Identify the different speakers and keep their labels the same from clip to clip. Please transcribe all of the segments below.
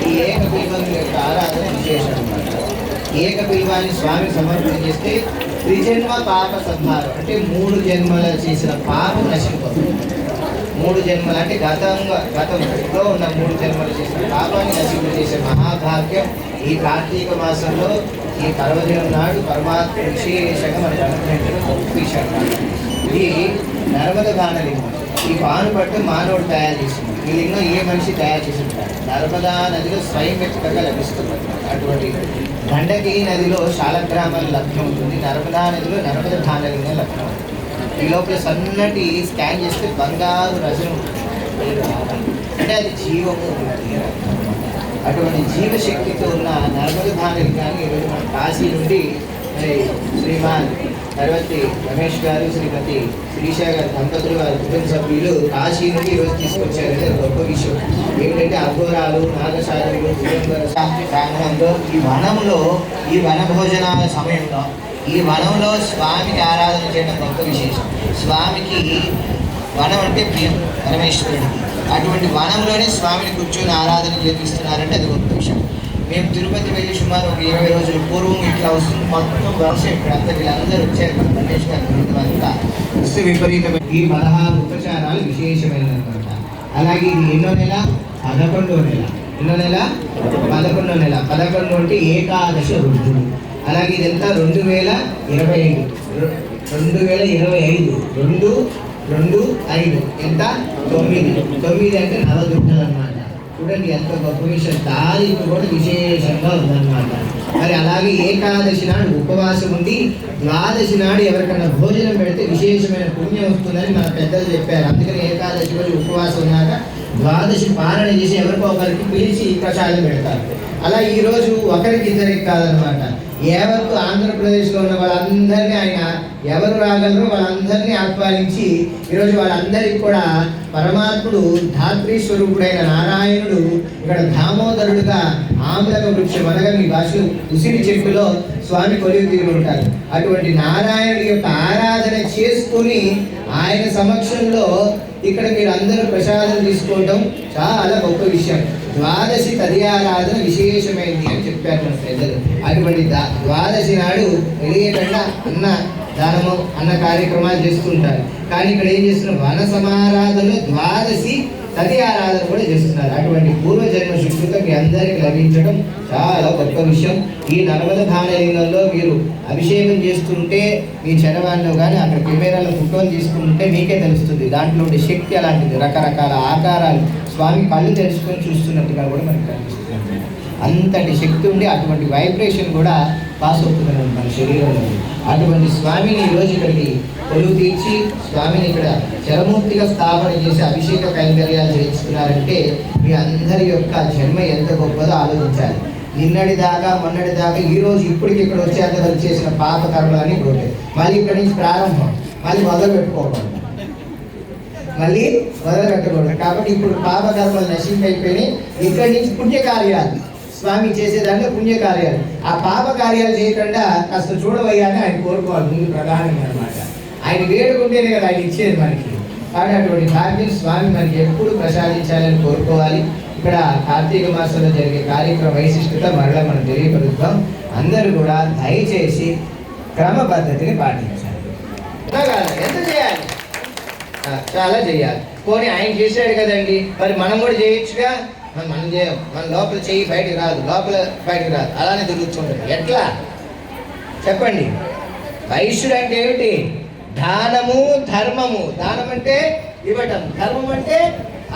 Speaker 1: ఈ ఏక బిల్వం యొక్క ఆరాధన విశేషం అన్నమాట. ఏక బిల్వాన్ని స్వామికి సమర్పణ చేస్తే త్రిజన్మ పాప సంహారం అంటే 3 జన్మలు చేసిన పాపం నశించిపోతుంది. 3 జన్మలు అంటే గతంలో ఉన్న 3 జన్మలు చేసిన పాపాన్ని నశింపజేసే మహాభాగ్యం ఈ కార్తీక మాసంలో ఈ పర్వదినం నాడు పరమాత్మ విశేషంగా మనకు అనుగ్రహించడం గొప్ప విషయం. ఇది నర్మద గానలింగం. ఈ పానుపట్టు మానవుడు తయారు చేసింది. ఈ లింగం ఏ మనిషి తయారు చేసి ఉంటాడు. నర్మదా నదిలో స్వయంగా లభిస్తుంది. అటువంటి గండకి నదిలో శాలగ్రామాలు లభ్యం ఉంటుంది. నర్మదా నదిలో నర్మద గానలింగం లభ్యం ఉంటుంది. ఈ లోపల సన్నటి స్కాన్ చేస్తే బంగారు రజను అంటే అది జీవము. అటువంటి జీవశక్తితో ఉన్న నర్మద గానలింగాన్ని ఈరోజు మన కాశీ నుండి శ్రీమాన్ తర్వతి రమేష్ గారు, శ్రీమతి శ్రీష గారు దంపతులు వారి కుటుంబ సభ్యులు కాశీ నుండి ఈరోజు తీసుకొచ్చారంటే గొప్ప విషయం. ఏమిటంటే అఘోరాలు, నాగశాలులు, ప్రాంగణంలో ఈ వనంలో ఈ వన భోజనాల సమయంలో ఈ వనంలో స్వామికి ఆరాధన చేయడం గొప్ప విశేషం. స్వామికి వనం అంటే ప్రియం పరమేశ్వరుడికి. అటువంటి వనంలోనే స్వామిని కూర్చొని ఆరాధన చేపిస్తున్నారంటే అది గొప్ప విషయం. మేము తిరుపతి వెళ్ళి సుమారు ఒక 20 రోజుల పూర్వం ఇట్లా వస్తుంది. మొత్తం వర్షం ఇక్కడంతా వీళ్ళందరూ వచ్చారు. రమేష్ గారు అంతా వస్తే విపరీతమైన ఈ 16 ఉపచారాలు విశేషమైనదన్నమాట. అలాగే ఇది ఎన్నో నెల? 11వ నెల. ఎన్నో నెల? 11వ నెల. 11 అంటే ఏకాదశి రుద్రుడు. అలాగే ఇదంతా 2025 2/2/5 ఎంత? 9 అంటే నవదుర్గలు అన్నమాట. చూడండి ఎంత గొప్ప విషయం. తారీఖు కూడా విశేషంగా ఉందన్నమాట. మరి అలాగే ఏకాదశి నాడు ఉపవాసం ఉండి ద్వాదశి నాడు ఎవరికైనా భోజనం పెడితే విశేషమైన పుణ్యం వస్తుందని మన పెద్దలు చెప్పారు. అందుకని ఏకాదశి రోజు ఉపవాసం ఉన్నాక ద్వాదశి పాలన చేసి ఎవరికో ఒకరికి పిలిచి ప్రసాదం పెడతారు. అలా ఈరోజు ఒకరికి ఇద్దరికి కాదనమాట. ఎవరు ఆంధ్రప్రదేశ్లో ఉన్న వాళ్ళందరినీ ఆయన ఎవరు రాగలరో వాళ్ళందరినీ ఆహ్వానించి ఈరోజు వాళ్ళందరికీ కూడా పరమాత్ముడు ధాత్రీ స్వరూపుడైన నారాయణుడు ఇక్కడ దామోదరుడుగా ఆమ్లక వృక్షం అనగా మీ భాషలో ఉసిరి చెట్టులో స్వామి కొలువు తీరి ఉంటారు. అటువంటి నారాయణుడి యొక్క ఆరాధన చేసుకుని ఆయన సమక్షంలో ఇక్కడ మీరు అందరూ ప్రసాదం తీసుకోవడం చాలా గొప్ప విషయం. ద్వాదశి తదియారాధన విశేషమైంది అని చెప్పారు మన పెద్దలు. అటువంటి ద్వాదశి నాడు తెలియకుండా అన్న దానము అన్న కార్యక్రమాలు చేస్తుంటారు. కానీ ఇక్కడ ఏం చేస్తున్నారు? వన సమారాధనలో ద్వాదశి తది ఆరాధన కూడా చేస్తున్నారు. అటువంటి పూర్వజన్మ సుకృతం మీ అందరికీ లభించడం చాలా గొప్ప విషయం. ఈ నర్మద గానలింగంలో మీరు అభిషేకం చేస్తుంటే మీ చరవాణిలో కానీ అక్కడ కెమెరాలో ఫోటోలు తీసుకుంటే మీకే తెలుస్తుంది. దాంట్లో ఉండే శక్తి అలాంటిది. రకరకాల ఆకారాలు స్వామి కళ్ళు తెరుచుకొని చూస్తున్నట్టుగా కూడా మనకు కనిపిస్తుంది. అంతటి శక్తి ఉండి అటువంటి వైబ్రేషన్ కూడా పాస్ అవుతుంది మన శరీరంలో. అటువంటి స్వామిని ఈరోజు ఇక్కడికి కొలువు తీర్చి స్వామిని ఇక్కడ చరమూర్తిగా స్థాపన చేసి అభిషేక కైంకర్యాలు చేస్తున్నారంటే మీ అందరి యొక్క జన్మ ఎంత గొప్పదో ఆలోచించాలి. నిన్నటి దాకా మొన్నటి దాకా ఈరోజు ఇప్పటికి ఇక్కడ వచ్చేంత వరకు చేసిన పాప కర్మలన్నీ పోతాయి. మళ్ళీ ఇక్కడి నుంచి ప్రారంభం, మళ్ళీ మొదలు పెట్టుకోకూడదు. కాబట్టి ఇప్పుడు పాప కర్మలు నశింపైపోయినాయి. ఇక్కడి నుంచి పుణ్యకార్యాలు స్వామి చేసేదాంట్లో పుణ్యకార్యాలు. ఆ పాప కార్యాలు చేయకుండా కాస్త చూడవయ్యాని ఆయన కోరుకోవాలి ముందు ప్రధానంగా అనమాట. ఆయన వేడుకుంటేనే కదా ఆయన ఇచ్చేది మనకి. కాబట్టి అటువంటి భాగ్యం స్వామి మనకి ఎప్పుడు ప్రసాదించాలని కోరుకోవాలి. ఇక్కడ కార్తీక మాసంలో జరిగే కార్యక్రమ వైశిష్టత మరలా మనం తెలియపరుద్దాం. అందరూ కూడా దయచేసి క్రమ పద్ధతిని పాటించాలి. ఎంత చేయాలి? చాలా చేయాలి. పోనీ ఆయన చేశాడు కదండి, మరి మనం కూడా చేయొచ్చుగా. మనం చేయం. మన లోపల చెయ్యి బయటకు రాదు, లోపల బయటకు రాదు, అలానే తిరుగుతుంటుంది. ఎట్లా చెప్పండి? వైశ్యుడు అంటే ఏమిటి? దానము ధర్మము. దానం అంటే ఇవ్వటం, ధర్మం అంటే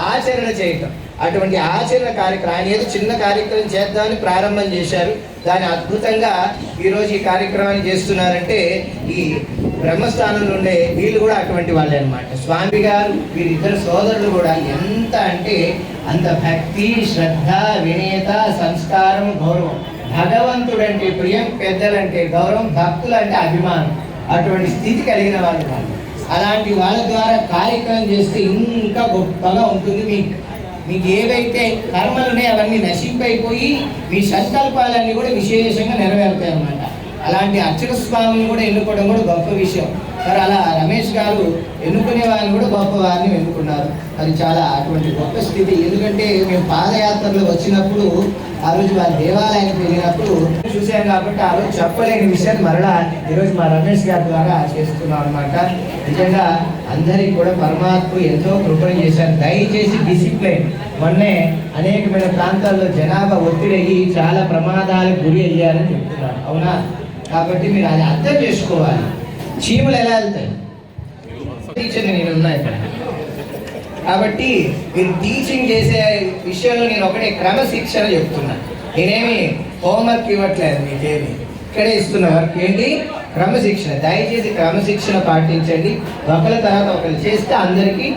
Speaker 1: ఆచరణ చేయటం. అటువంటి ఆచరణ కార్యక్రమం ఆయన ఏదో చిన్న కార్యక్రమం చేద్దామని ప్రారంభం చేశారు. దాన్ని అద్భుతంగా ఈరోజు ఈ కార్యక్రమాన్ని చేస్తున్నారంటే ఈ బ్రహ్మస్థానంలో ఉండే వీళ్ళు కూడా అటువంటి వాళ్ళే అనమాట. స్వామి గారు వీరిద్దరు సోదరులు కూడా ఎంత అంటే అంత భక్తి, శ్రద్ధ, వినయత, సంస్కారం, గౌరవం. భగవంతుడంటే ప్రియం, పెద్దలంటే గౌరవం, భక్తులంటే అభిమానం. అటువంటి స్థితి కలిగిన వాళ్ళు కాదు. అలాంటి వాళ్ళ ద్వారా కార్యక్రమం చేస్తే ఇంకా గొప్పగా ఉంటుంది. మీకు ఏవైతే కర్మలు ఉన్నాయో అవన్నీ నశింపైపోయి మీ సంకల్పాలన్నీ కూడా విశేషంగా నెరవేరుతాయి అన్నమాట. అలాంటి అర్చక స్వామిని కూడా ఎన్నుకోవడం కూడా గొప్ప విషయం. మరి అలా రమేష్ గారు ఎన్నుకునే వారిని కూడా గొప్ప వారిని ఎన్నుకున్నారు. అది చాలా అటువంటి గొప్ప స్థితి. ఎందుకంటే మేము పాదయాత్రలో వచ్చినప్పుడు ఆ రోజు వారి దేవాలయానికి వెళ్ళినప్పుడు చూసాం కాబట్టి ఆ రోజు చెప్పలేని విషయాన్ని మరలా ఈరోజు మా రమేష్ గారి ద్వారా చేస్తున్నాం అనమాట. నిజంగా అందరికీ కూడా పరమాత్మ ఎంతో కృపణ చేశారు. దయచేసి డిసిప్లైన్. మొన్నే అనేకమైన ప్రాంతాల్లో జనాభా ఒత్తిడి చాలా ప్రమాదాలకు గురి అయ్యారని చెప్తున్నారు, అవునా? కాబట్టి మీరు అది అర్థం చేసుకోవాలి. చీమలు ఎలా వెళ్తాయి? టీచర్ నేను ఉన్నా ఇక్కడ. కాబట్టి మీరు టీచింగ్ చేసే విషయంలో నేను ఒకటే క్రమశిక్షణ చెప్తున్నా. నేనేమి హోంవర్క్ ఇవ్వట్లేదు మీకేమి, ఇక్కడే ఇస్తున్న వర్క్ ఏంటి? క్రమశిక్షణ. దయచేసి క్రమశిక్షణ పాటించండి. ఒకరి తర్వాత ఒకరు చేస్తే అందరికీ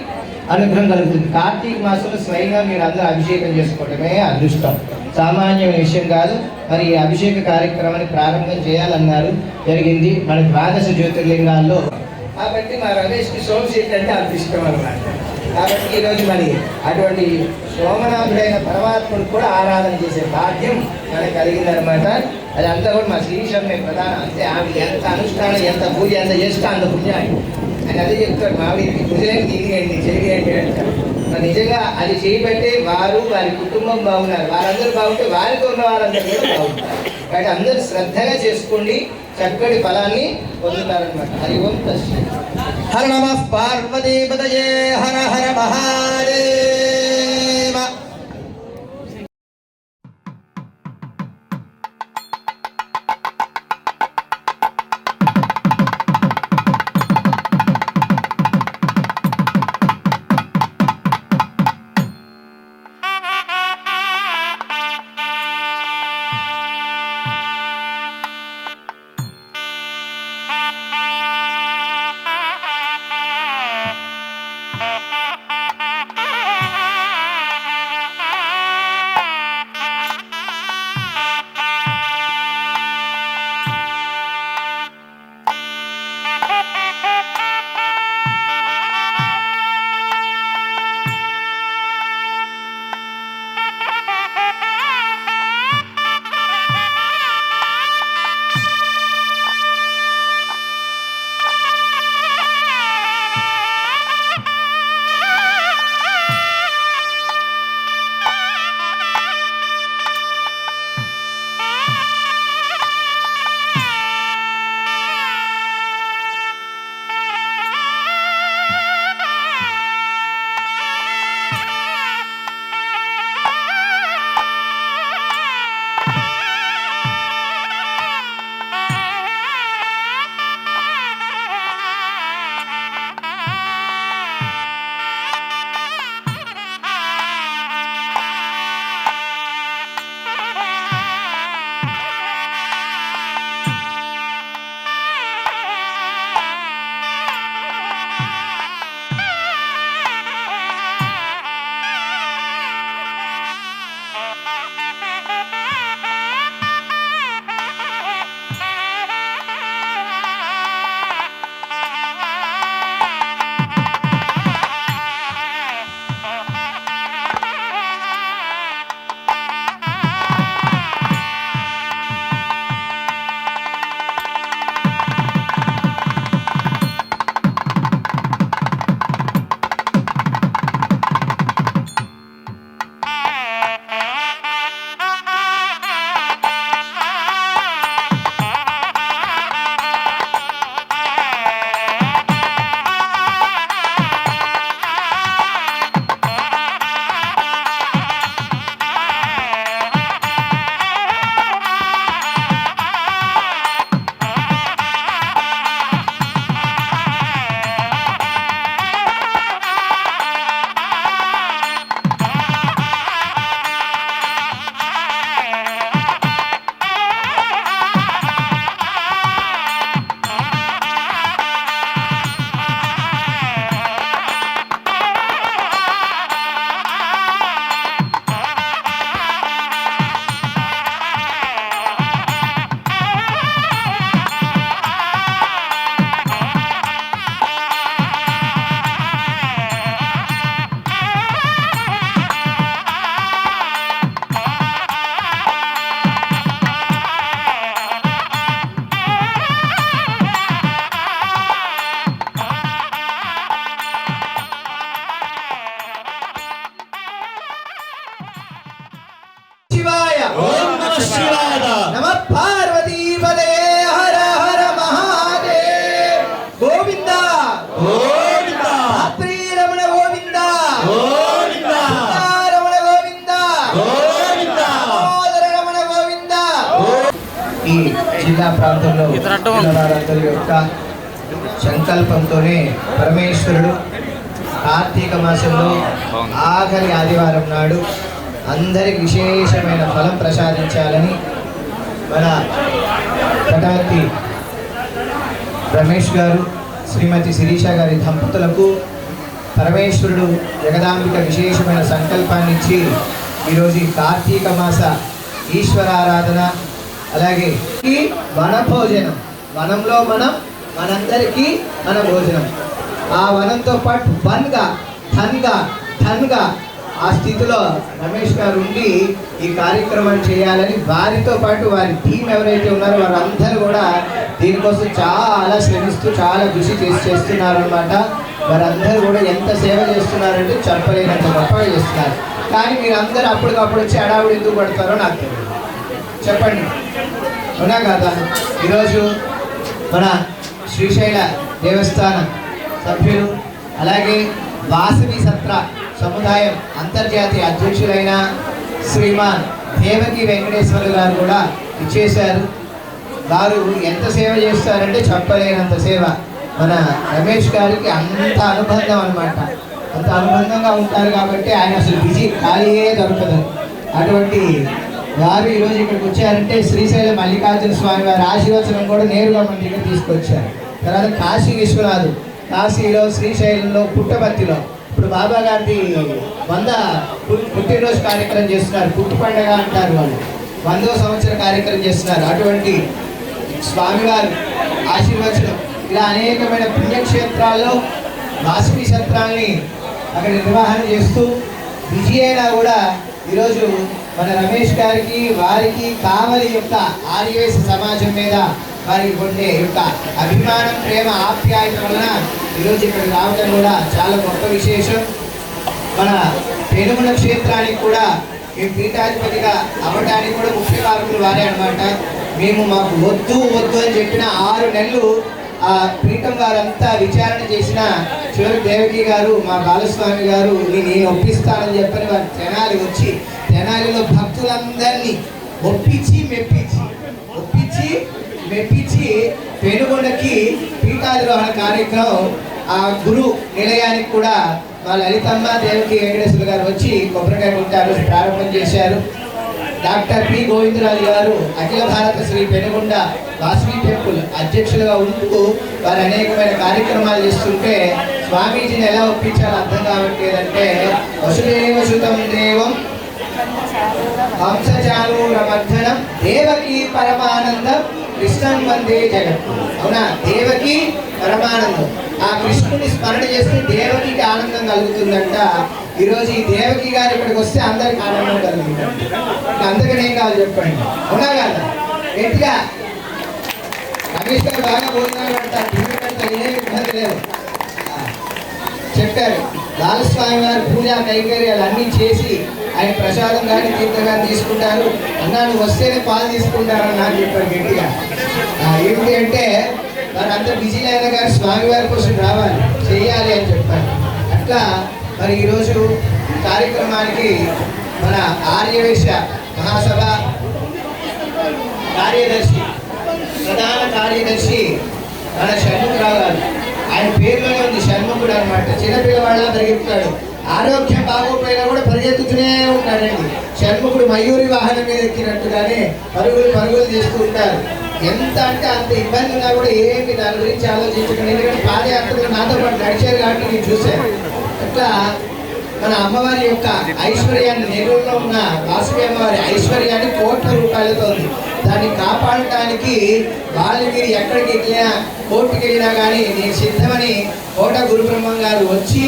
Speaker 1: అనుగ్రహం కలుగుతుంది. కార్తీక మాసంలో స్వయంగా మీరు అందరూ అభిషేకం చేసుకోవడమే అదృష్టం, సామాన్యమైన విషయం కాదు. మరి ఈ అభిషేక కార్యక్రమాన్ని ప్రారంభం చేయాలన్నారు, జరిగింది. మన ద్వాదశ జ్యోతిర్లింగాల్లో కాబట్టి మా రమేష్కి సోమశీట్ అంటే అంత ఇష్టం అన్నమాట. కాబట్టి ఈరోజు మరి అటువంటి సోమనాథుడైన పరమాత్ముడు కూడా ఆరాధన చేసే భాగ్యం మనకు కలిగిందనమాట. అది అంతా కూడా మా శ్రీశర్మే ప్రధాన. అంతే ఆమె ఎంత అనుష్ఠానం, ఎంత పూజ ఎంత చేస్తే అంత పుణ్యాన్ని అని అదే చెప్తాడు. మా వీరికి పూజలేని తీయండి చేయండి అంటారు. నిజంగా అది చేయబట్టే వారు వారి కుటుంబం బాగున్నారు. వారందరూ బాగుంటే వారితో ఉన్న వారందరూ కూడా బాగుంటారు. కాబట్టి అందరూ శ్రద్ధగా చేసుకోండి, చక్కటి ఫలాన్ని పొందుతారనమాట. హరి ఓం తస్సత్. హర నమః పార్వతీపతయే హర హర మహాదేవ.
Speaker 2: శివాయ
Speaker 1: నమః పార్వతీపదే హర హర మహాదేవ్ గోవింద
Speaker 2: గోవింద
Speaker 1: శ్రీరమణ గోవింద
Speaker 2: గోవింద
Speaker 1: రమణ గోవింద
Speaker 2: గోవింద
Speaker 1: రమణ గోవింద. ఈ జిల్లా ప్రాంతంలో వారందరి యొక్క సంకల్పంతోనే పరమేశ్వరుడు కార్తీక మాసంలో ఆఖరి ఆదివారం నాడు అందరికి విశేషమైన ఫలం ప్రసాదించాలని మన కటార్తి రమేష్ గారు శ్రీమతి శిరీష గారి దంపతులకు పరమేశ్వరుడు జగదాంబిక విశేషమైన సంకల్పాన్ని ఇచ్చి ఈరోజు ఈ కార్తీక మాస ఈశ్వరారాధన అలాగే ఈ వన భోజనం వనంలో మనందరికీ మన భోజనం ఆ వనంతో పాటు ధన్గా ఆ స్థితిలో రమేష్ గారు ఉండి ఈ కార్యక్రమం చేయాలని వారితో పాటు వారి టీం ఎవరైతే ఉన్నారో వారందరూ కూడా దీనికోసం చాలా శ్రమిస్తూ చాలా కృషి చేస్తున్నారు అనమాట. వారందరూ కూడా ఎంత సేవ చేస్తున్నారంటే చెప్పలేనంత గొప్పగా చేస్తున్నారు. కానీ మీరు అందరూ అప్పటికప్పుడు వచ్చి అడావుడు ఎందుకు పడతారో నాకు తెలియదు. చెప్పండి, అవునా కాదా? ఈరోజు మన శ్రీశైల దేవస్థాన సభ్యులు అలాగే వాసవి సత్ర సముదాయం అంతర్జాతీయ అధ్యక్షులైన శ్రీమాన్ దేవకి వెంకటేశ్వర గారు కూడా ఇచ్చేశారు. వారు ఎంత సేవ చేస్తారంటే చెప్పలేనంత సేవ. మన రమేష్ గారికి అంత అనుబంధం అనమాట, అంత అనుబంధంగా ఉంటారు కాబట్టి ఆయన అసలు బిజీ ఖాళీయే దొరకదు. అటువంటి వారు ఈరోజు ఇక్కడికి వచ్చారంటే శ్రీశైలం మల్లికార్జున స్వామి వారి ఆశీర్వచనం కూడా నేరుగా మన దగ్గర తీసుకొచ్చారు. తర్వాత కాశీ విశ్వనాథ్, కాశీలో శ్రీశైలంలో పుట్టపర్తిలో ఇప్పుడు బాబా గారిది 100 పుట్టినరోజు కార్యక్రమం చేస్తున్నారు. పుట్టు పండుగ అంటారు వాళ్ళు, 100వ సంవత్సర కార్యక్రమం చేస్తున్నారు. అటువంటి స్వామివారి ఆశీర్వచనం ఇలా అనేకమైన పుణ్యక్షేత్రాల్లో వాసవి సత్రాల్ని అక్కడ నిర్వహణ చేస్తూ బిజీ అయినా కూడా ఈరోజు మన రమేష్ గారికి వారికి కావలి యొక్క ఆర్యవేశ సమాజం మీద వారికి ఉండే యొక్క అభిమానం, ప్రేమ, ఆప్యాయత వలన ఈరోజు ఇక్కడ రావడం కూడా చాలా గొప్ప విశేషం. మన పెనుగుల క్షేత్రానికి కూడా ఈ పీఠాధిపతిగా అవ్వడానికి కూడా ముఖ్య కారకులు వారే అనమాట. మాకు వద్దు అని చెప్పిన 6 నెలలు ఆ పీఠం వారంతా విచారణ చేసిన చివరి దేవకి గారు, మా బాలస్వామి గారు నేను ఒప్పిస్తానని చెప్పని వారి తెనాలి వచ్చి తెనాలిలో భక్తులందరినీ ఒప్పించి మెప్పించి పెనుగొండకి పీఠాధిరోహణ కార్యక్రమం ఆ గురు నిలయానికి కూడా మా లలితమ్మ దేవకి వెంకటేశ్వర గారు వచ్చి కొబ్బరికాయ కొట్టారు, ప్రారంభం చేశారు. డాక్టర్ పి గోవిందరాజు గారు అఖిల భారత శ్రీ పెనుగొండ వాసవి టెంపుల్ అధ్యక్షులుగా ఉంటూ వారు అనేకమైన కార్యక్రమాలు చేస్తుంటే స్వామీజీని ఎలా ఒప్పించాలో అర్థం కావట్లేదంటే వసుదేవ సుతం దేవం హంసచారూరమర్ధనం దేవకి పరమానందం కృష్ణం వందే జగత్. అవునా, దేవకి పరమానందం. ఆ కృష్ణుని స్మరణ చేస్తే దేవకికి ఆనందం కలుగుతుందంట. ఈరోజు ఈ దేవకి గారు ఇక్కడికి వస్తే అందరికి ఆనందం కలుగుతుంది. అందరికీ ఏం కావాలి చెప్పండి, అవునా కాదా? గట్టిగా రమేష్ గారు బాగా భోజనాలు పెడతారు, టీవీ పెడతారు, ఏమి ఇబ్బంది లేదు చెప్పారు. బాలస్వామి వారి పూజా కైంకర్యాలు అన్నీ చేసి ఆయన ప్రసాదం కానీ తీర్థం కానీ తీసుకుంటారు. అన్నా నువ్వు వస్తేనే పాలు తీసుకుంటారని నాకు చెప్పారు గట్టిగా. ఏమిటి అంటే వారు అంత బిజీ అయినా కానీ స్వామివారి కోసం రావాలి, చెయ్యాలి అని చెప్పారు. అట్లా మరి ఈరోజు కార్యక్రమానికి మన ఆర్యవేశ మహాసభ కార్యదర్శి, ప్రధాన కార్యదర్శి మన షణ్ముఖరావు గారు. ఆయన పేరులోనే ఉంది షణ్ముఖుడు అనమాట. చిన్నపిల్లవాళ్ళ పరిగెత్తుతాడు, ఆరోగ్యం బాగోపోయినా కూడా పరిగెత్తుతూనే ఉంటాడండి. షణ్ముఖుడు మయూరి వాహనం మీద ఎక్కినట్టుగానే పరుగులు చేస్తూ ఉంటారు. ఎంత అంటే అంత ఇబ్బంది ఉన్నా కూడా ఏమి దాని గురించి ఆలోచించకండి. ఎందుకంటే పాదయాత్రలు నాతో పాటు నడిచారు కాబట్టి నేను చూశాను. అట్లా మన అమ్మవారి యొక్క ఐశ్వర్యాన్ని, నెల్లూరులో ఉన్న వాసవి అమ్మవారి ఐశ్వర్యాన్ని కోట్ల రూపాయలతో ఉంది. దాన్ని కాపాడటానికి వాళ్ళు మీరు ఎక్కడికి వెళ్ళినా, కోర్టుకి వెళ్ళినా కానీ నేను సిద్ధమని కోట గురుబ్రహ్మం గారు వచ్చి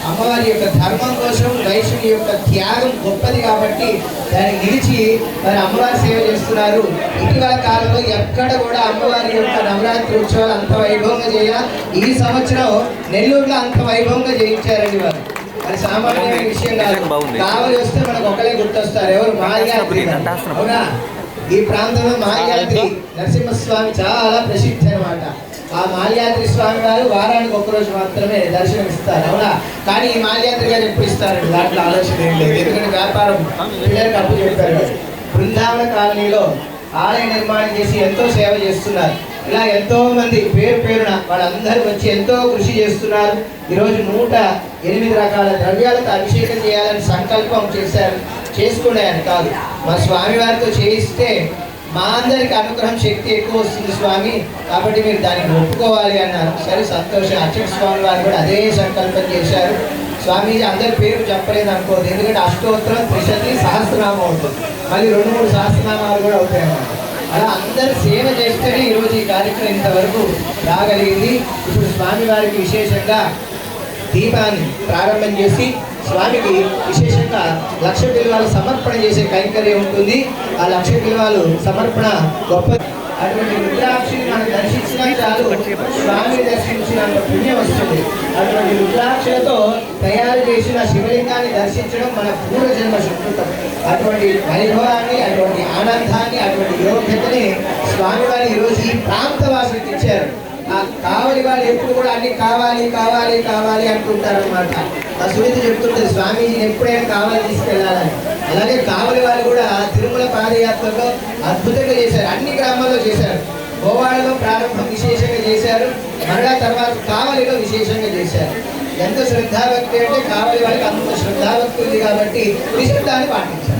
Speaker 1: అమ్మవారి యొక్క ధర్మం కోసం వైష్ణవి యొక్క త్యాగం గొప్పది కాబట్టి దాన్ని నిలిచి మరి అమ్మవారి సేవ చేస్తున్నారు. ఇటీవల కాలంలో ఎక్కడ కూడా అమ్మవారి యొక్క నవరాత్రి ఉత్సవాలు అంత వైభవంగా చేయాలి. ఈ సంవత్సరం నెల్లూరులో అంత వైభవంగా చేయించారండి వారు. అది సామాన్యమైన విషయం కాదు. కావలి వస్తే మనకు ఒకరే గుర్తొస్తారు, ఎవరు? మాయ. అవునా, ఈ ప్రాంతంలో మాల్యాద్రి నరసింహస్వామి చాలా ప్రసిద్ధి అనమాట. ఆ మాల్యాద్రి స్వామి వారు వారానికి ఒక్కరోజు మాత్రమే దర్శనం ఇస్తారు, అవునా? కానీ ఈ మాల్యాద్రి గారు ఎప్పుడు ఇస్తారండి? దాంట్లో ఆలోచన ఏం లేదు, ఎందుకంటే వ్యాపారం పిల్లలకు అప్పు చెప్పారు. బృందావన కాలనీలో ఆలయ నిర్మాణం చేసి ఎంతో సేవ చేస్తున్నారు. ఇలా ఎంతో మంది పేరున వాళ్ళందరూ వచ్చి ఎంతో కృషి చేస్తున్నారు. ఈరోజు 108 రకాల ద్రవ్యాలతో అభిషేకం చేయాలని సంకల్పం చేశారు. చేసుకునేది కాదు, మా స్వామి వారితో చేయిస్తే మా అందరికి అనుగ్రహం శక్తి ఎక్కువ వస్తుంది స్వామి, కాబట్టి మీరు దానికి ఒప్పుకోవాలి అన్నారు. సరే సంతోషం. అర్చక స్వామి వారు కూడా అదే సంకల్పం చేశారు. స్వామీజీ అందరి పేరు చెప్పలేదు అనుకోదు, ఎందుకంటే అష్టోత్తరం, త్రిశతి, సహస్రనామం అవుతుంది, మళ్ళీ 2-3 సహస్రనామాలు కూడా అవుతాయి అన్నమాట. అలా అందరు సేవ చేస్తేనే ఈరోజు ఈ కార్యక్రమం ఇంతవరకు రాగలిగింది. ఇప్పుడు స్వామివారికి విశేషంగా దీపాన్ని ప్రారంభం చేసి స్వామికి విశేషంగా 1,00,000 బిల్వాలు సమర్పణ చేసే కైంకర్యం ఉంటుంది. ఆ 1,00,000 బిల్వాలు సమర్పణ గొప్ప. అటువంటి రుద్రాక్షిని మనం దర్శించినా చాలు, స్వామిని దర్శించినంత పుణ్యం వస్తుంది. అటువంటి రుద్రాక్షలతో తయారు చేసిన శివలింగాన్ని దర్శించడం మన పూర్వజన్మ సుకృతం. అటువంటి వైభవాన్ని, అటువంటి ఆనందాన్ని, అటువంటి యోగ్యతని స్వామివారి ఈరోజు ఈ ప్రాంతవాసులకు ఇచ్చారు. ఆ కావలి వాళ్ళు ఎప్పుడు కూడా అన్ని కావాలి కావాలి కావాలి అనుకుంటారనమాట. ఆ సునీత చెప్తుంటుంది స్వామీజీని ఎప్పుడైనా కావాలి తీసుకెళ్ళాలని. అలాగే కావలి వాళ్ళు కూడా తిరుమల పాదయాత్రలో అద్భుతంగా చేశారు, అన్ని గ్రామాల్లో చేశారు. గోవాడలో ప్రారంభం విశేషంగా చేశారు, మరలా తర్వాత కావలిలో విశేషంగా చేశారు. ఎంత శ్రద్ధాభక్తి అంటే కావలి వాళ్ళకి అంత శ్రద్ధాభక్తి ఉంది కాబట్టి నిశ్చితాన్ని పాటించారు.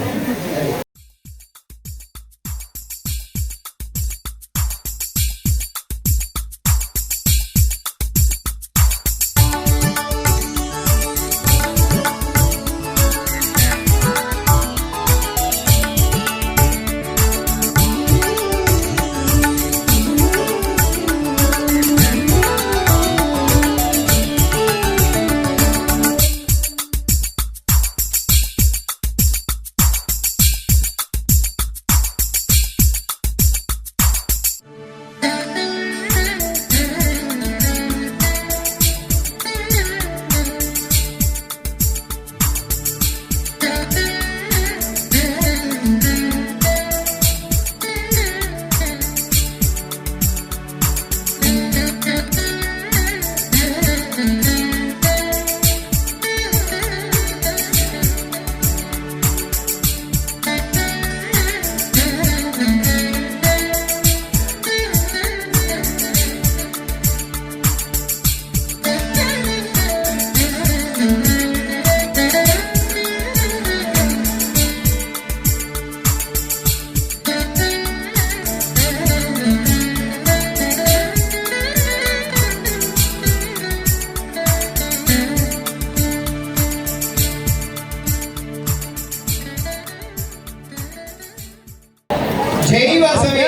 Speaker 1: జై వాసవి,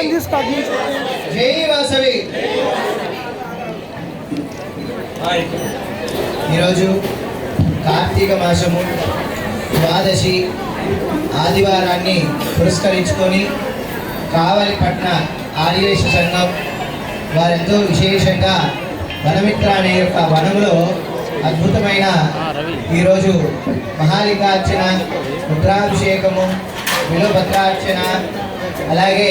Speaker 1: జై వాసవి. ఈరోజు కార్తీక మాసము ద్వాదశి ఆదివారాన్ని పురస్కరించుకొని కావలి పట్న ఆర్యేష సంఘం వారెంతో విశేషంగా వనమిత్ర అనే యొక్క వనంలో అద్భుతమైన ఈరోజు మహాలింగార్చన, రుద్రాభిషేకము, బిల్వపత్రార్చన, అలాగే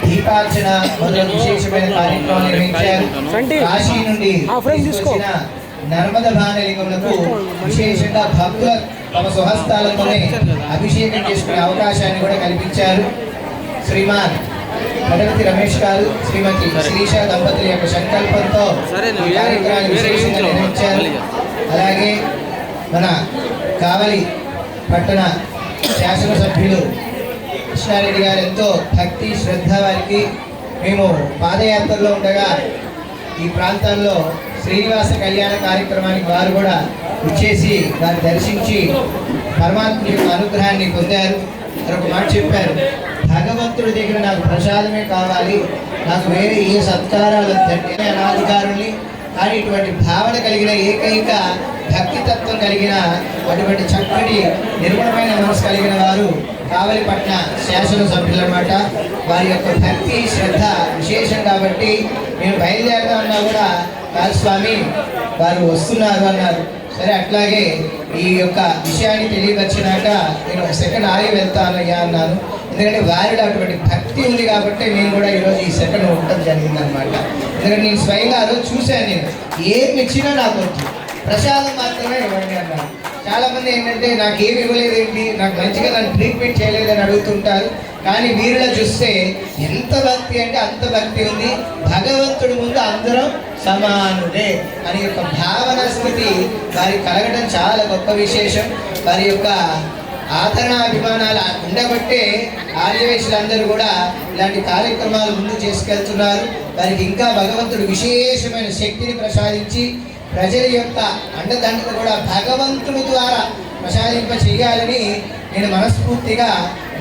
Speaker 1: దీపార్చన మొదలగు విశేషమైన కార్యక్రమం నిర్వహించారు. కాశీ నుండి తీసుకొచ్చిన నర్మద భానలింగములకు విశేషంగా భక్తుల తమ స్వహస్తాలతోనే అభిషేకం చేసుకునే అవకాశాన్ని కూడా కల్పించారు. శ్రీమాన్ భగవతి రమేష్ గారు, శ్రీమతి శ్రీష దంపతుల యొక్క సంకల్పంతో ఈ కార్యక్రమాన్ని విశేషంగా నిర్వహించారు. అలాగే మన కావలి పట్టణ శాసనసభ్యులు కృష్ణారెడ్డి గారు ఎంతో భక్తి శ్రద్ధ వారికి. మేము పాదయాత్రలో ఉండగా ఈ ప్రాంతాల్లో శ్రీనివాస కళ్యాణ కార్యక్రమానికి వారు కూడా వచ్చేసి వారిని దర్శించి పరమాత్మ యొక్క అనుగ్రహాన్ని పొందారు. ఒక మాట చెప్పారు, భగవంతుడి దగ్గర నాకు ప్రసాదమే కావాలి, నాకు వేరే ఏ సత్కారాలు వద్దంటే అనాధికారుల్ని. కానీ ఇటువంటి భావన కలిగిన ఏకైక భక్తితత్వం కలిగిన అటువంటి చక్కటి నిర్మలమైన మనసు కలిగిన వారు కావలి పట్న శాసనసభ్యులు అన్నమాట. వారి యొక్క భక్తి శ్రద్ధ విశేషం కాబట్టి నేను బయలుదేరదా ఉన్నా కూడా కాదు స్వామి వారు వస్తున్నారు అన్నారు. సరే అట్లాగే ఈ యొక్క విషయాన్ని తెలియపరిచినాక నేను ఒక సెకండ్ ఆగి వెళ్తానయ్యా అన్నాను. ఎందుకంటే వారిలో అటువంటి భక్తి ఉంది కాబట్టి నేను కూడా ఈరోజు ఈ సెకండ్ ఉండటం జరిగిందనమాట. ఎందుకంటే నేను స్వయంగా ఆ రోజు చూశాను, నేను ఏమి ఇచ్చినా నాకు వద్దు, ప్రసాదం మాత్రమే ఇవ్వండి అన్నాను. చాలామంది ఏంటంటే నాకు ఏమి ఇవ్వలేదేంటి, నాకు మంచిగా నన్ను ట్రీట్మెంట్ చేయలేదని అడుగుతుంటారు. కానీ వీరిలో చూస్తే ఎంత భక్తి అంటే అంత భక్తి ఉంది. భగవంతుడి ముందు అందరం సమానుడే అని యొక్క భావన స్థితి వారికి కలగడం చాలా గొప్ప విశేషం. వారి యొక్క ఆదరణాభిమానాలు ఉండబట్టే ఆర్యవైశ్యులందరూ కూడా ఇలాంటి కార్యక్రమాలు ముందు చేసుకెళ్తున్నారు. వారికి ఇంకా భగవంతుడు విశేషమైన శక్తిని ప్రసాదించి ప్రజల యొక్క అండదండలు కూడా భగవంతుడి ద్వారా ప్రసాదింప చేయాలని నేను మనస్ఫూర్తిగా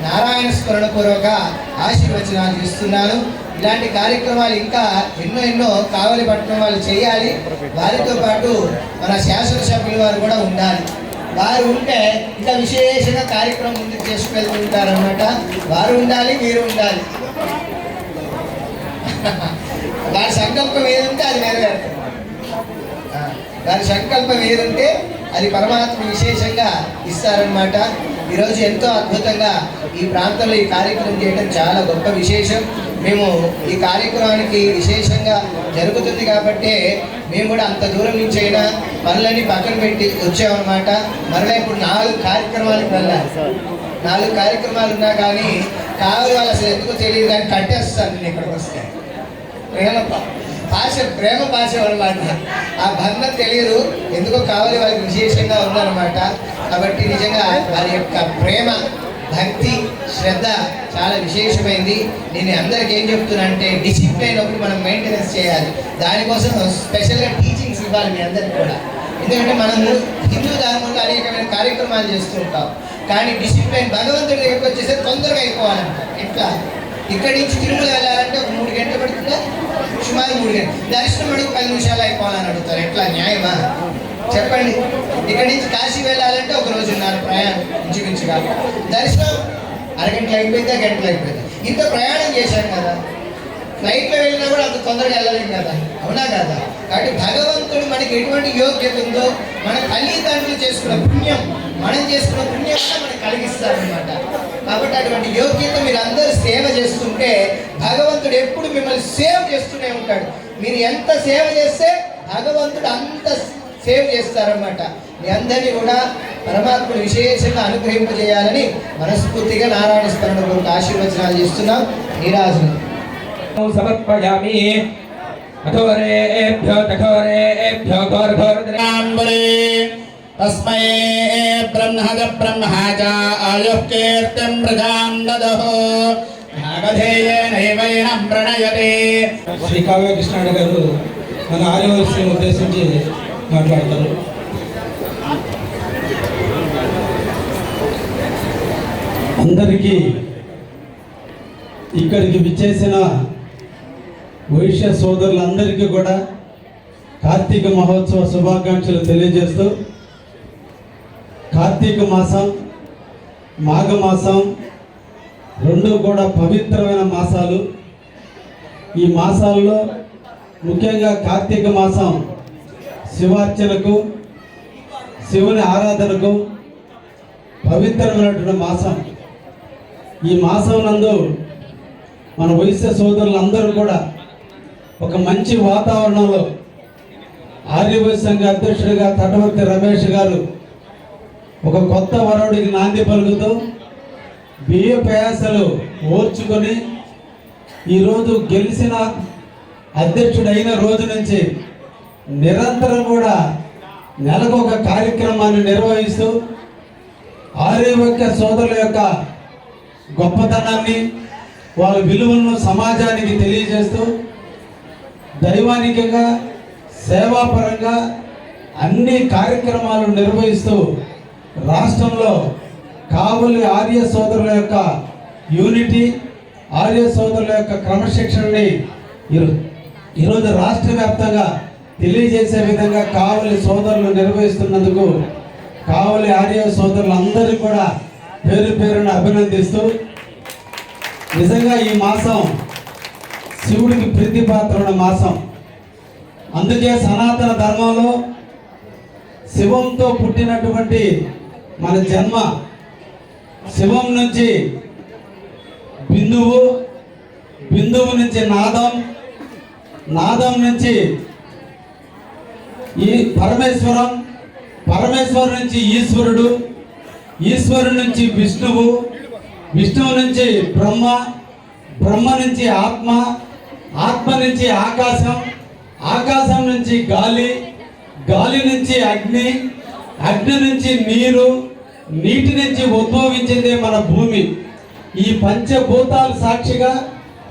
Speaker 1: నారాయణ స్మరణపూర్వక ఆశీర్వచనాలు ఇస్తున్నాను. ఇలాంటి కార్యక్రమాలు ఇంకా ఎన్నో కావలి పట్టణం వాళ్ళు చేయాలి. వారితో పాటు మన శాసనసభ్యులు వారు కూడా ఉండాలి. వారు ఉంటే ఇంకా విశేషంగా కార్యక్రమం ముందుకు చేసుకెళ్తుంటారనమాట. వారు ఉండాలి, మీరు ఉండాలి. వారి సంకల్పం ఏదంటే అది నెరవేరుతుంది. వారి సంకల్పం ఏదంటే అది పరమాత్మ విశేషంగా ఇస్తారనమాట. ఈరోజు ఎంతో అద్భుతంగా ఈ ప్రాంతంలో ఈ కార్యక్రమం చేయడం చాలా గొప్ప విశేషం. మేము ఈ కార్యక్రమానికి విశేషంగా జరుగుతుంది కాబట్టి మేము కూడా అంత దూరం నుంచి అయినా పనులన్నీ పక్కన పెట్టి వచ్చామన్నమాట. మరలా ఇప్పుడు 4 కార్యక్రమాలకు వెళ్ళాలి. 4 కార్యక్రమాలు ఉన్నా కానీ కావాలి వాళ్ళు అసలు ఎందుకో తెలియదు కానీ కట్టేస్తాను నేను ఇక్కడికి వస్తే. ప్రేమ భాష అనమాట. ఆ బంధం తెలియదు, ఎందుకో కావాలి వాళ్ళకి విశేషంగా ఉందన్నమాట. కాబట్టి నిజంగా వారి యొక్క ప్రేమ, భక్తి, శ్రద్ధ చాలా విశేషమైంది. నేను అందరికి ఏం చెప్తున్నా అంటే డిసిప్లైన్ ఒకటి మనం మెయింటెనెన్స్ చేయాలి. దానికోసం స్పెషల్గా టీచింగ్స్ ఇవ్వాలి మీ అందరికీ కూడా. ఎందుకంటే మనము హిందూ ధర్మంలో అనేకమైన కార్యక్రమాలు చేస్తుంటాం. కానీ డిసిప్లైన్ భగవంతుడి దగ్గరికి వచ్చేసి తొందరగా అయిపోవాలంట. ఎట్లా ఇక్కడి నుంచి తిరుమల వెళ్ళాలంటే ఒక 3 గంటలు పడుతుందా, సుమారు 3 గంటలు. దర్శనం అడుగు 10 నిమిషాలు అయిపోవాలని అడుగుతారు. ఎట్లా న్యాయమా చెప్పండి? ఇక్కడి నుంచి కాశీ వెళ్ళాలంటే 1 రోజున్నర ప్రయాణం ఇంచుమించుగా. దర్శనం అరగంటలు అయిపోయిందా, గంటలు అయిపోయింది. ఇంత ప్రయాణం చేశాం కదా, ఫ్లైట్లో వెళ్ళినా కూడా అంత తొందరగా వెళ్ళలేం కదా, అవునా కదా? కాబట్టి భగవంతుడు మనకి ఎటువంటి యోగ్యత ఉందో మన తల్లిదండ్రులు చేసుకున్న పుణ్యం, మనం చేసుకున్న పుణ్యం కూడా మనకు కలిగిస్తారనమాట. కాబట్టి అటువంటి యోగ్యత మీరు అందరూ సేవ చేస్తుంటే భగవంతుడు ఎప్పుడు మిమ్మల్ని సేవ చేస్తూనే ఉంటాడు. మీరు ఎంత సేవ చేస్తే భగవంతుడు అంత సేవ చేస్తారన్నమాట. మీ అందరినీ కూడా పరమాత్ముడు విశేషంగా అనుగ్రహింపజేయాలని మనస్ఫూర్తిగా నారాయణ స్మరణ కొరకు ఆశీర్వచనాలు చేస్తున్నాం. నీరాజును
Speaker 3: సమర్పయామి. అఘోరేభ్యో తఘోరేభ్యో ఘోరఘోరద్రాంబరే తస్మై బ్రహ్మద బ్రహ్మచ ఆయుః కీర్తిం ప్రజాం దదః నాగధేయేనైవైనం ప్రణయతే.
Speaker 4: శ్రీ కావ్య కృష్ణారావు గారు మన ఆర్యవైశ్యం ఉద్దేశించి మాట్లాడతారు. అందరికీ ఇక్కడికి విచ్చేసిన వైశ్య సోదరులందరికీ కూడా కార్తీక మహోత్సవ శుభాకాంక్షలు తెలియజేస్తూ, కార్తీక మాసం, మాఘమాసం 2 కూడా పవిత్రమైన మాసాలు. ఈ మాసాల్లో ముఖ్యంగా కార్తీక మాసం శివార్చనకు, శివుని ఆరాధనకు పవిత్రమైనటువంటి మాసం. ఈ మాసం నందు మన వైశ్య సోదరులందరూ కూడా ఒక మంచి వాతావరణంలో ఆర్యవైశ్య సంఘ అధ్యక్షుడిగా తటవర్తి రమేష్ గారు ఒక కొత్త వరవుడికి నాంది పలుకుతూ బియ్య ప్రయాసలు ఓర్చుకొని ఈరోజు గెలిచిన అధ్యక్షుడైన రోజు నుంచి నిరంతరం కూడా నెలకు ఒక కార్యక్రమాన్ని నిర్వహిస్తూ ఆర్యవైశ్య సోదరుల యొక్క గొప్పతనాన్ని, వాళ్ళ విలువలను సమాజానికి తెలియజేస్తూ దైవానికంగా, సేవాపరంగా అన్ని కార్యక్రమాలు నిర్వహిస్తూ రాష్ట్రంలో కావలి ఆర్య సోదరుల యొక్క యూనిటీ, ఆర్య సోదరుల యొక్క క్రమశిక్షణని ఈరోజు రాష్ట్ర వ్యాప్తంగా తెలియజేసే విధంగా కావలి సోదరులు నిర్వహిస్తున్నందుకు కావలి ఆర్య సోదరులందరూ కూడా పేరు పేరున అభినందిస్తూ, నిజంగా ఈ మాసం శివుడికి ప్రీతిపాత్రమైన మాసం. అందుకే సనాతన ధర్మంలో శివంతో పుట్టినటువంటి మన జన్మ. శివం నుంచి బిందువు, బిందువు నుంచి నాదం, నాదం నుంచి ఈ పరమేశ్వరం, పరమేశ్వరం నుంచి ఈశ్వరుడు, ఈశ్వరుడు నుంచి విష్ణువు, విష్ణువు నుంచి బ్రహ్మ, బ్రహ్మ నుంచి ఆత్మ, ఆత్మ నుంచి ఆకాశం, ఆకాశం నుంచి గాలి, గాలి నుంచి అగ్ని, అగ్ని నుంచి నీరు, నీటి నుంచి ఉద్భవించింది మన భూమి. ఈ పంచభూతాలు సాక్షిగా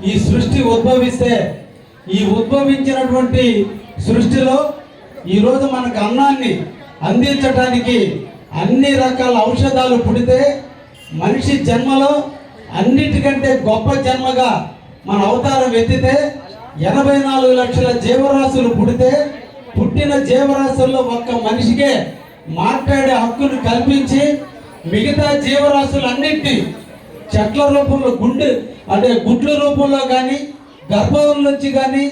Speaker 4: ఈ సృష్టి ఉద్భవిస్తే, ఈ ఉద్భవించినటువంటి సృష్టిలో ఈరోజు మనకు అన్నాన్ని అందించడానికి అన్ని రకాల ఔషధాలు పుడితే, మనిషి జన్మలో అన్నిటికంటే గొప్ప జన్మగా మన అవతారం ఎత్తితే 84 లక్షల జీవరాశులు పుడితే, పుట్టిన జీవరాశుల్లో ఒక్క మనిషికే మాట్లాడే హక్కును కల్పించి మిగతా జీవరాశులన్నింటినీ చెట్ల రూపంలో గుడ్ల రూపంలో కానీ, గర్భం నుంచి కానీ,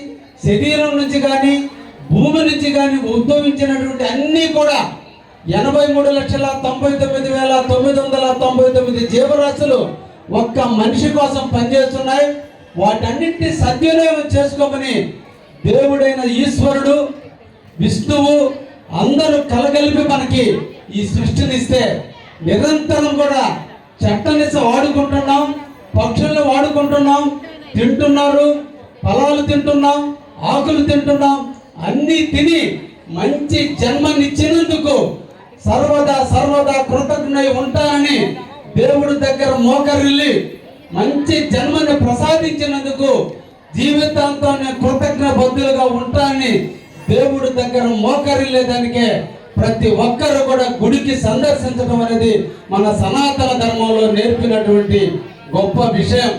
Speaker 4: శరీరం నుంచి కానీ, భూమి నుంచి కానీ ఉద్భవించినటువంటి అన్నీ కూడా 83,99,999 జీవరాశులు ఒక్క మనిషి కోసం పనిచేస్తున్నాయి. వాటన్నింటినీ సద్వినియోగం చేసుకోమని దేవుడైన ఈశ్వరుడు, విష్ణువు అందరూ కలగలిపి మనకి ఈ సృష్టినిస్తే, నిరంతరం కూడా చెట్టనిస వాడుకుంటున్నాం, పక్షులను వాడుకుంటున్నాం, తింటున్నారు, ఫలాలు తింటున్నాం, ఆకులు తింటున్నాం, అన్నీ తిని మంచి జన్మనిచ్చినందుకు సర్వదా సర్వదా కృతజ్ఞుడై ఉంటానని దేవుడి దగ్గర మోకరిల్లి మంచి జన్మని ప్రసాదించినందుకు జీవితాంతం కృతజ్ఞ బద్దులుగా ఉంటానని దేవుడి దగ్గర మోకరిల్లేదానికే ప్రతి ఒక్కరు కూడా గుడికి సందర్శించడం అనేది మన సనాతన ధర్మంలో నేర్పినటువంటి గొప్ప విషయం.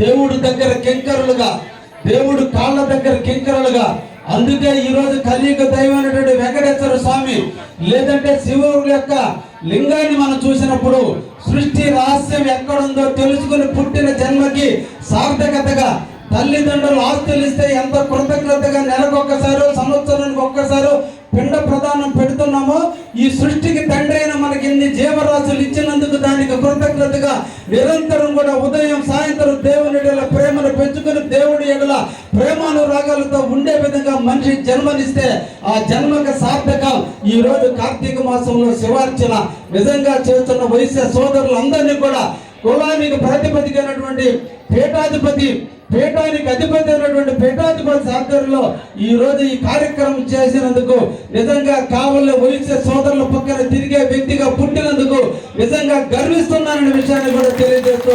Speaker 4: దేవుడి దగ్గర కింకరులుగా, దేవుడు కాళ్ళ దగ్గర కింకరులుగా. అందుకే ఈరోజు కలియుగ దైవమైనటువంటి వెంకటేశ్వర స్వామి లేదంటే శివుడి యొక్క లింగాన్ని మనం చూసినప్పుడు సృష్టి రహస్యం ఎక్కడుందో తెలుసుకుని పుట్టిన జన్మకి సార్థకతగా తల్లిదండ్రులు ఆస్తులు ఇస్తే ఎంత కృతజ్ఞతగా నెలకొక్కసారో సంవత్సరానికి ఒక్కసారో పిండ ప్రదానం పెడుతున్నామో, ఈ సృష్టికి తండ్రి అయిన మనకి ఇన్ని జీవరాశులు ఇచ్చినందుకు దానికి కృతజ్ఞతగా నిరంతరం కూడా ఉదయం సాయంత్రం దేవుని ఎడల ప్రేమను పెంచుకుని దేవుడి ఎడల ప్రేమానురాగాలతో ఉండే విధంగా మనిషి జన్మనిస్తే ఆ జన్మకు సార్థకం. ఈ రోజు కార్తీక మాసంలో శివార్చన నిజంగా చేస్తున్న వైశ్య సోదరులందరినీ కూడా కులానికి ప్రాతిపదికైనటువంటి పీఠానికి అధిపతి అయినటువంటి పీఠాధిపతి ఆధ్వర్యంలో ఈ రోజు ఈ కార్యక్రమం చేసినందుకు నిజంగా కావలి వైశ్య సోదరుల పక్కన తిరిగే వ్యక్తిగా పుట్టినందుకు నిజంగా గర్విస్తున్నాననే విషయాన్ని కూడా తెలియజేస్తూ,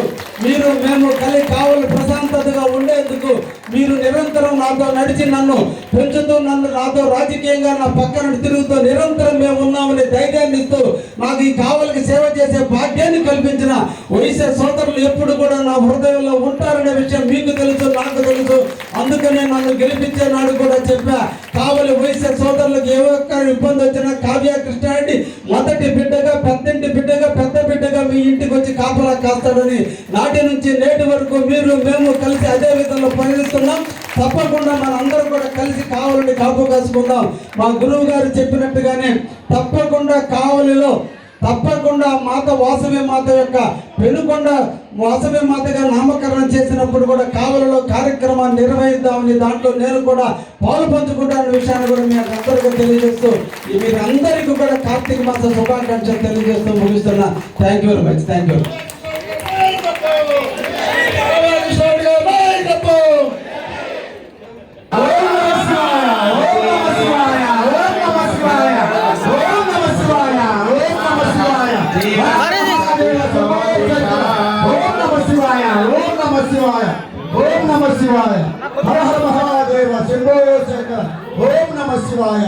Speaker 4: మేము కావలి ప్రశాంతతగా ఉండేందుకు మీరు నిరంతరం నాతో నడిచి నన్ను పెంచుతూ, నాతో రాజకీయంగా నా పక్కన తిరుగుతూ నిరంతరం మేము ఉన్నామని ధైర్యాన్ని ఇస్తూ నాకు ఈ కావలికి సేవ చేసే భాగ్యాన్ని కల్పించిన వైశ్య సోదరులు ఎప్పుడు కూడా నా హృదయంలో ఉంటారనే విషయం మీకు తెలుసు, నాకు తెలుసు. అందుకనే నన్ను గెలిపించే నాడు కూడా చెప్పా, కావలి వైశ్య సోదరులకు ఏ ఒక్క ఇబ్బంది వచ్చినా కావ్య కృష్ణారెడ్డి మొదటి బిడ్డగా, పెద్దంటి బిడ్డగా, పెద్ద బిడ్డగా మీ ఇంటికి వచ్చి కాపలా కాస్తాడని నాటి నుంచి నేటి వరకు మేము కలిసి అదే విధంగా పనిచేస్తున్నాం. తప్పకుండా మనందరం కూడా కలిసి కావాలని కాపు కాసుకుందాం. మా గురువు గారు చెప్పినట్టుగానే తప్పకుండా కావలిలో తప్పకుండా మాత వాసవి మాత యొక్క పెనుకొండ వాసవి మాతగా నామకరణం చేసినప్పుడు కూడా కావలిలో కార్యక్రమాన్ని నిర్వహిద్దామని దాంట్లో నేను కూడా పాలు పంచుకుంటాననే విషయాన్ని కూడా మీ అందరికీ తెలియజేస్తూ మీరందరికీ కూడా కార్తీక మాస శుభాకాంక్షలు తెలియజేస్తూ ముగిస్తున్నా. Thank you very much. Thank you.
Speaker 5: ఓం నమ శివాయ. హర హర మహాదేవ శంభో శంకర. ఓం నమ శివాయ.